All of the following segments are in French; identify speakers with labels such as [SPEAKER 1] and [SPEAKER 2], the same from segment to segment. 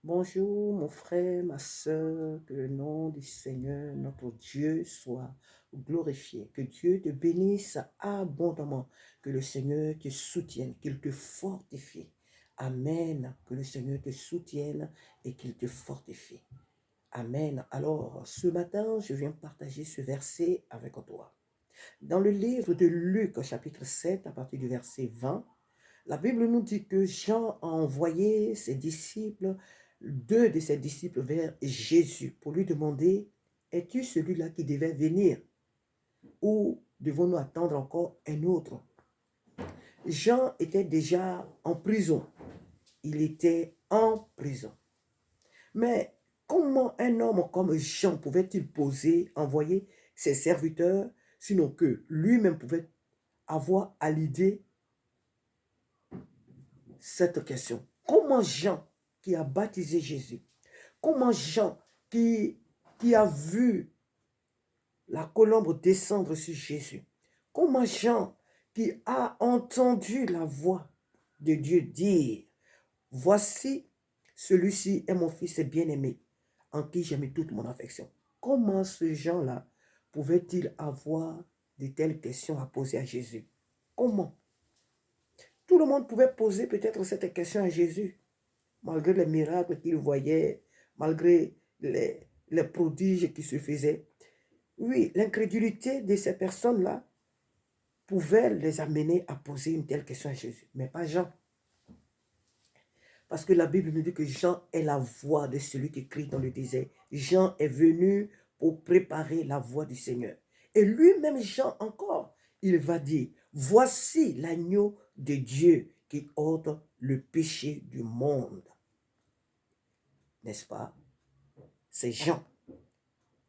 [SPEAKER 1] Bonjour mon frère, ma soeur, que le nom du Seigneur, notre Dieu, soit glorifié. Que Dieu te bénisse abondamment. Que le Seigneur te soutienne, qu'il te fortifie. Amen. Que le Seigneur te soutienne et qu'il te fortifie. Amen. Alors, ce matin, je viens partager ce verset avec toi. Dans le livre de Luc, chapitre 7, à partir du verset 20, la Bible nous dit que Jean a envoyé ses disciples, deux de ses disciples vers Jésus pour lui demander, es-tu celui-là qui devait venir ou devons-nous attendre encore un autre? Jean était déjà en prison. Il était en prison. Mais comment un homme comme Jean pouvait-il envoyer ses serviteurs, sinon que lui-même pouvait avoir à l'idée cette question? Comment Jean, qui a baptisé Jésus, comment Jean, qui a vu la colombe descendre sur Jésus, comment Jean, qui a entendu la voix de Dieu dire, voici, celui-ci est mon fils bien-aimé, en qui j'ai mis toute mon affection. Comment ce Jean-là pouvait-il avoir de telles questions à poser à Jésus? Comment? Tout le monde pouvait poser peut-être cette question à Jésus, malgré les miracles qu'il voyait, malgré les prodiges qui se faisaient. Oui, l'incrédulité de ces personnes-là pouvait les amener à poser une telle question à Jésus, mais pas Jean. Parce que la Bible nous dit que Jean est la voix de celui qui crie dans le désert. Jean est venu pour préparer la voie du Seigneur. Et lui-même, Jean encore, il va dire, voici l'agneau de Dieu qui ôte le péché du monde. N'est-ce pas? C'est Jean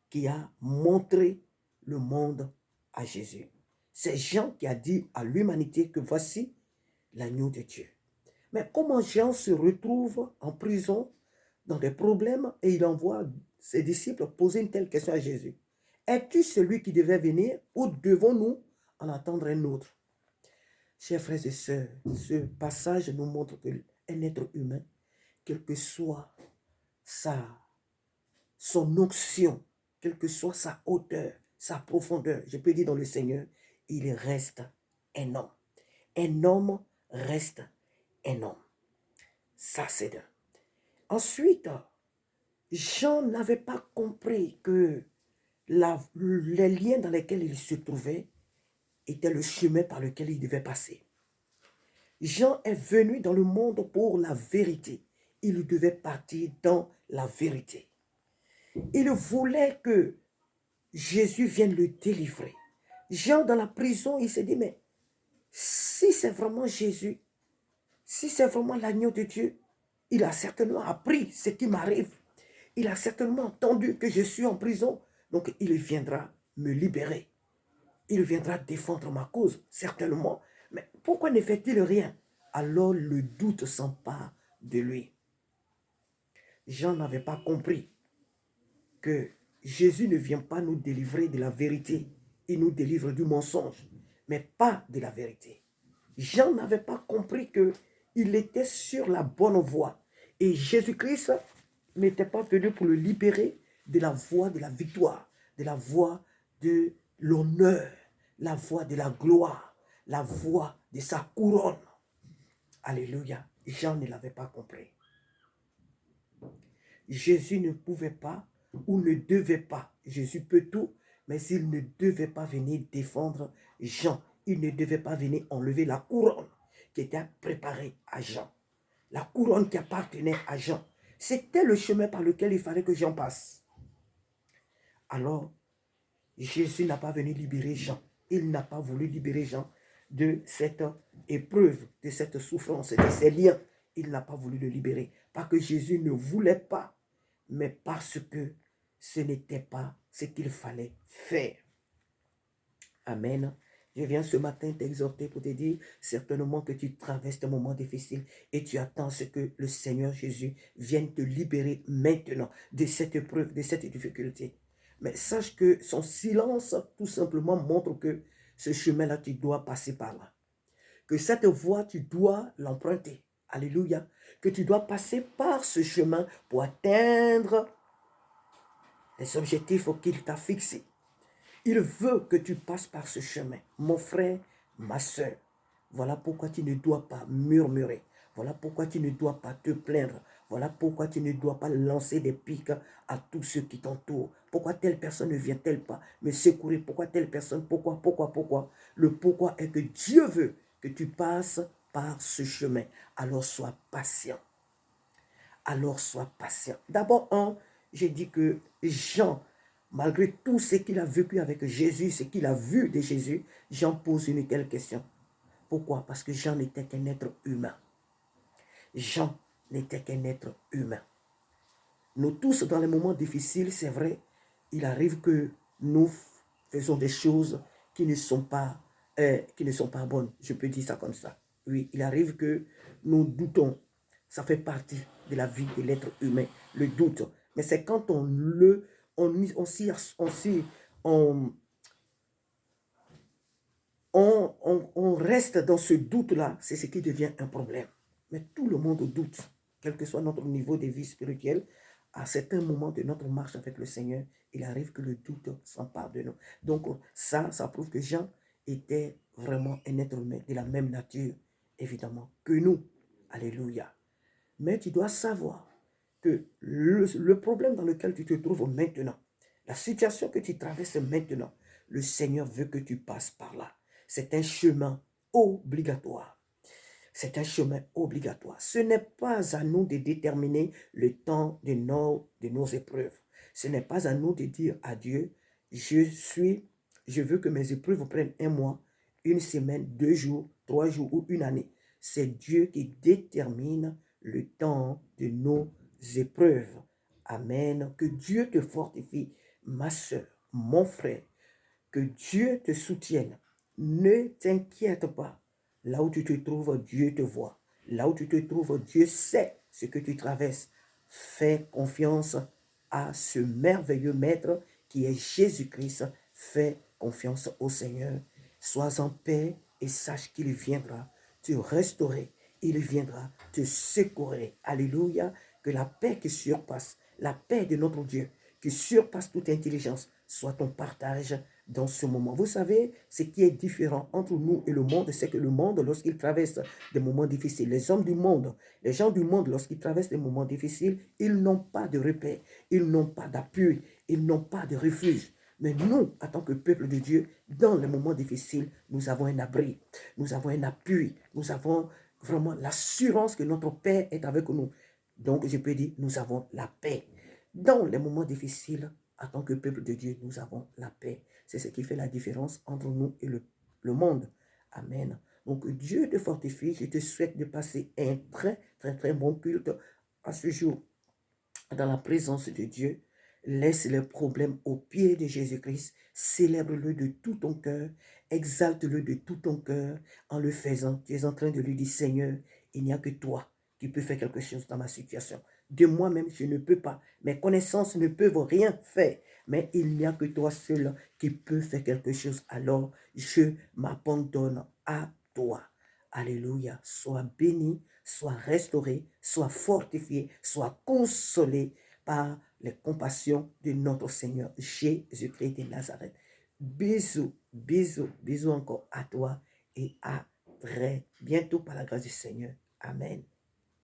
[SPEAKER 1] qui a montré le monde à Jésus. C'est Jean qui a dit à l'humanité que voici l'agneau de Dieu. Mais comment Jean se retrouve en prison, dans des problèmes, et il envoie ses disciples poser une telle question à Jésus? Es-tu celui qui devait venir ou devons-nous en attendre un autre? Chers frères et sœurs, ce passage nous montre qu'un être humain, quelle que soit son onction, quelle que soit sa hauteur, sa profondeur, je peux dire dans le Seigneur, il reste un homme. Un homme reste un homme. Ça, c'est d'un. Ensuite, Jean n'avait pas compris que les liens dans lesquels il se trouvait étaient le chemin par lequel il devait passer. Jean est venu dans le monde pour la vérité. Il devait partir dans la vérité. Il voulait que Jésus vienne le délivrer. Jean, dans la prison, il s'est dit, mais si c'est vraiment Jésus, si c'est vraiment l'agneau de Dieu, il a certainement appris ce qui m'arrive. Il a certainement entendu que je suis en prison. Donc, il viendra me libérer. Il viendra défendre ma cause, certainement. Mais pourquoi ne fait-il rien? Alors, le doute s'empare de lui. Jean n'avait pas compris que Jésus ne vient pas nous délivrer de la vérité. Il nous délivre du mensonge, mais pas de la vérité. Jean n'avait pas compris qu'il était sur la bonne voie. Et Jésus-Christ n'était pas venu pour le libérer de la voie de la victoire, de la voie de l'honneur, la voie de la gloire, la voie de sa couronne. Alléluia. Jean ne l'avait pas compris. Jésus ne pouvait pas ou ne devait pas. Jésus peut tout, mais il ne devait pas venir défendre Jean. Il ne devait pas venir enlever la couronne qui était préparée à Jean. La couronne qui appartenait à Jean. C'était le chemin par lequel il fallait que Jean passe. Alors, Jésus n'a pas venu libérer Jean. Il n'a pas voulu libérer Jean de cette épreuve, de cette souffrance, de ces liens. Il n'a pas voulu le libérer. Pas que Jésus ne voulait pas, mais parce que ce n'était pas ce qu'il fallait faire. Amen. Je viens ce matin t'exhorter pour te dire certainement que tu traverses un moment difficile et tu attends ce que le Seigneur Jésus vienne te libérer maintenant de cette épreuve, de cette difficulté. Mais sache que son silence tout simplement montre que ce chemin-là, tu dois passer par là. Que cette voie, tu dois l'emprunter. Alléluia. Que tu dois passer par ce chemin pour atteindre les objectifs auxquels t'a fixé. Il veut que tu passes par ce chemin. Mon frère, ma soeur, voilà pourquoi tu ne dois pas murmurer. Voilà pourquoi tu ne dois pas te plaindre. Voilà pourquoi tu ne dois pas lancer des pics à tous ceux qui t'entourent. Pourquoi telle personne ne vient-elle pas me secourir? Pourquoi telle personne? Pourquoi? Le pourquoi est que Dieu veut que tu passes par ce chemin. Alors sois patient. Alors sois patient. D'abord, j'ai dit que Jean, malgré tout ce qu'il a vécu avec Jésus, ce qu'il a vu de Jésus, Jean pose une telle question. Pourquoi? Parce que Jean n'était qu'un être humain. Jean n'était qu'un être humain. Nous tous, dans les moments difficiles, c'est vrai, il arrive que nous faisons des choses qui ne sont pas bonnes. Je peux dire ça comme ça. Oui, il arrive que nous doutons. Ça fait partie de la vie de l'être humain, le doute. Mais c'est quand on reste dans ce doute-là, c'est ce qui devient un problème. Mais tout le monde doute, quel que soit notre niveau de vie spirituelle, à certains moments de notre marche avec le Seigneur, il arrive que le doute s'empare de nous. Donc ça prouve que Jean était vraiment un être humain de la même nature, évidemment, que nous. Alléluia. Mais tu dois savoir que le problème dans lequel tu te trouves maintenant, la situation que tu traverses maintenant, le Seigneur veut que tu passes par là. C'est un chemin obligatoire. C'est un chemin obligatoire. Ce n'est pas à nous de déterminer le temps de nos épreuves. Ce n'est pas à nous de dire à Dieu, je veux que mes épreuves prennent un mois, une semaine, 2 jours, 3 jours ou une année. C'est Dieu qui détermine le temps de nos épreuves. Amen. Que Dieu te fortifie, ma soeur, mon frère. Que Dieu te soutienne. Ne t'inquiète pas. Là où tu te trouves, Dieu te voit. Là où tu te trouves, Dieu sait ce que tu traverses. Fais confiance à ce merveilleux Maître qui est Jésus-Christ. Fais confiance au Seigneur. Sois en paix et sache qu'il viendra te restaurer. Il viendra te secourir. Alléluia. Que la paix qui surpasse, la paix de notre Dieu, qui surpasse toute intelligence, soit ton partage dans ce moment. Vous savez, ce qui est différent entre nous et le monde, c'est que le monde, lorsqu'il traverse des moments difficiles, les hommes du monde, les gens du monde, lorsqu'ils traversent des moments difficiles, ils n'ont pas de repère, ils n'ont pas d'appui, ils n'ont pas de refuge. Mais nous, en tant que peuple de Dieu, dans les moments difficiles, nous avons un abri, nous avons un appui, nous avons vraiment l'assurance que notre Père est avec nous. Donc, je peux dire, nous avons la paix. Dans les moments difficiles, en tant que peuple de Dieu, nous avons la paix. C'est ce qui fait la différence entre nous et le monde. Amen. Donc, Dieu te fortifie. Je te souhaite de passer un très bon culte à ce jour dans la présence de Dieu. Laisse les problèmes au pied de Jésus-Christ. Célèbre-le de tout ton cœur. Exalte-le de tout ton cœur. En le faisant, tu es en train de lui dire, Seigneur, il n'y a que toi qui peux faire quelque chose dans ma situation. De moi-même, je ne peux pas. Mes connaissances ne peuvent rien faire. Mais il n'y a que toi seul qui peux faire quelque chose. Alors, je m'abandonne à toi. Alléluia. Sois béni, sois restauré, sois fortifié, sois consolé par les compassions de notre Seigneur Jésus-Christ de Nazareth. Bisous, bisous, bisous encore à toi et à très bientôt par la grâce du Seigneur. Amen.